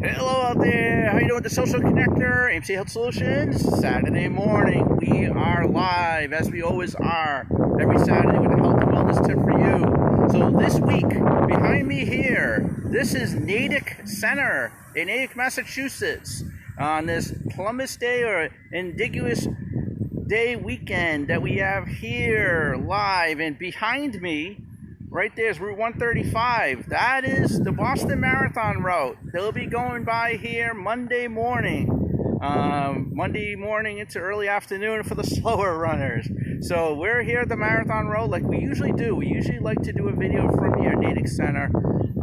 Hello out there, how you doing? The Social Connector, AIMC Health Solutions. Saturday morning, we are live, as we always are, every Saturday with a health and wellness tip for you. So this week, behind me here, this is Natick Center in Natick, Massachusetts, on this Columbus Day or Indigenous Day weekend that we have here live. And behind me, right there is Route 135. That is the Boston Marathon route. They'll be going by here Monday morning into early afternoon for the slower runners. So we're here at the Marathon Road like we usually do. We usually like to do a video from here, Natick Center,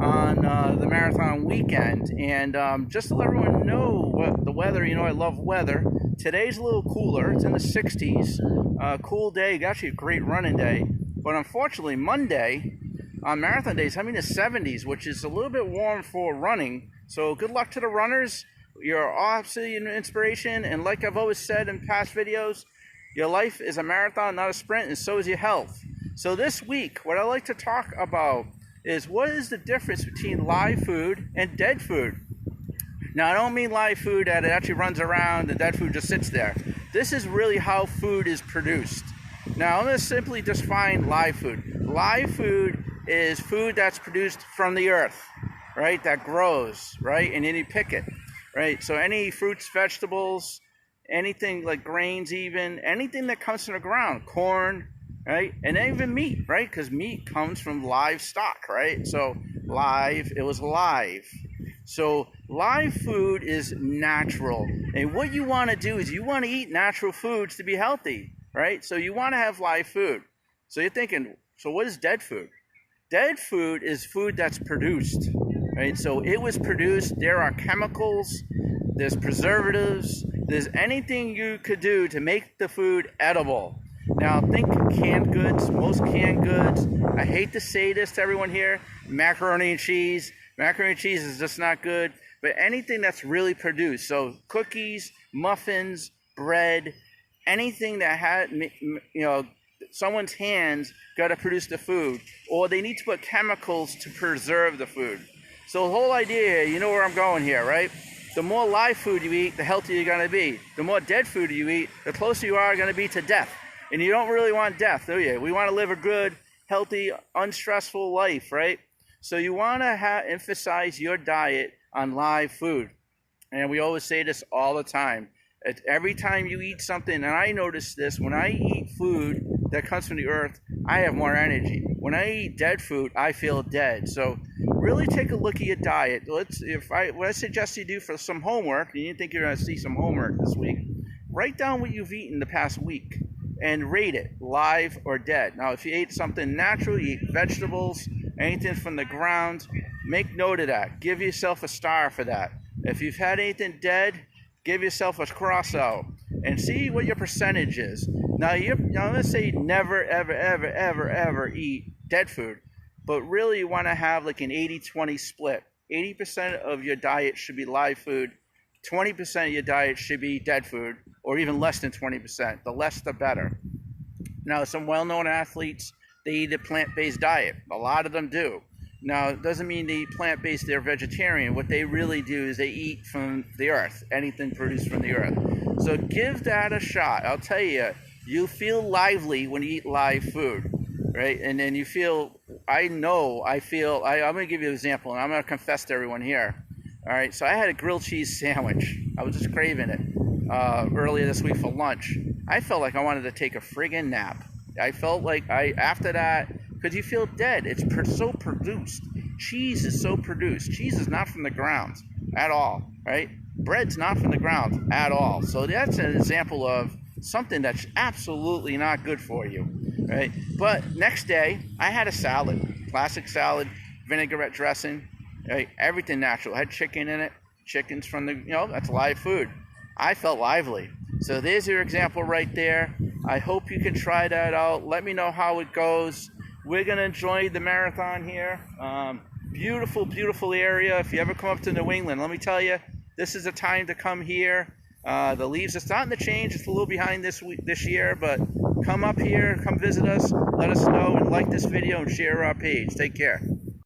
on the marathon weekend. And just to let everyone know what the weather, I love weather. Today's a little cooler. It's in the 60s. Cool day, actually a great running day. But unfortunately, Monday, on marathon days, having the 70s, which is a little bit warm for running. So good luck to the runners. You're obviously an inspiration. And like I've always said in past videos, your life is a marathon, not a sprint, and so is your health. So this week, what I like to talk about is what is the difference between live food and dead food. Now, I don't mean live food that it actually runs around and dead food just sits there. This is really how food is produced. Now, I'm going to simply define live food. Live food is food that's produced from the earth, right? That grows, right? And then you pick it, right? So any fruits, vegetables, anything like grains even, anything that comes from the ground, corn, right? And even meat, right? Because meat comes from livestock, right? So live, it was live. So live food is natural. And what you want to do is you want to eat natural foods to be healthy, right? So you want to have live food. So you're thinking, so what is dead food? Dead food is food that's produced, right? So it was produced, there are chemicals, there's preservatives, there's anything you could do to make the food edible. Now think canned goods, most canned goods, I hate to say this to everyone here, macaroni and cheese. Macaroni and cheese is just not good, but anything that's really produced. So cookies, muffins, bread, anything that had, someone's hands got to produce the food, or they need to put chemicals to preserve the food. So the whole idea, you know where I'm going here, right? The more live food you eat, the healthier you're going to be. The more dead food you eat, the closer you are going to be to death. And you don't really want death, do you? We want to live a good, healthy, unstressful life, right? So you want to emphasize your diet on live food. And we always say this all the time. Every time you eat something, and I notice this, when I eat food that comes from the earth, I have more energy. When I eat dead food, I feel dead. So really take a look at your diet. What I suggest you do for some homework, and you think you're going to see some homework this week, write down what you've eaten the past week and rate it, live or dead. Now, if you ate something natural, you eat vegetables, anything from the ground, make note of that. Give yourself a star for that. If you've had anything dead, give yourself a cross out and see what your percentage is. Now, let's say never, ever, ever, ever, ever eat dead food, but really you want to have like an 80-20 split. 80% of your diet should be live food, 20% of your diet should be dead food, or even less than 20%. The less, the better. Now, some well-known athletes, they eat a plant-based diet. A lot of them do. Now, it doesn't mean they eat plant-based, they're vegetarian. What they really do is they eat from the earth, anything produced from the earth. So give that a shot. I'll tell you, you feel lively when you eat live food, right? And then you feel, I'm going to give you an example, and I'm going to confess to everyone here. All right, so I had a grilled cheese sandwich. I was just craving it earlier this week for lunch. I felt like I wanted to take a friggin' nap. I felt like after that, because you feel dead. It's so produced. Cheese is so produced. Cheese is not from the ground at all, right? Bread's not from the ground at all. So that's an example of something that's absolutely not good for you, right? But next day, I had a salad, classic salad, vinaigrette dressing, right? Everything natural. I had chicken in it. Chicken's from that's live food. I felt lively. So there's your example right there. I hope you can try that out. Let me know how it goes. We're going to enjoy the marathon here. Beautiful, beautiful area. If you ever come up to New England, let me tell you, this is the time to come here. The leaves are starting to change. It's a little behind this year, but come up here, come visit us, let us know, and like this video and share our page. Take care.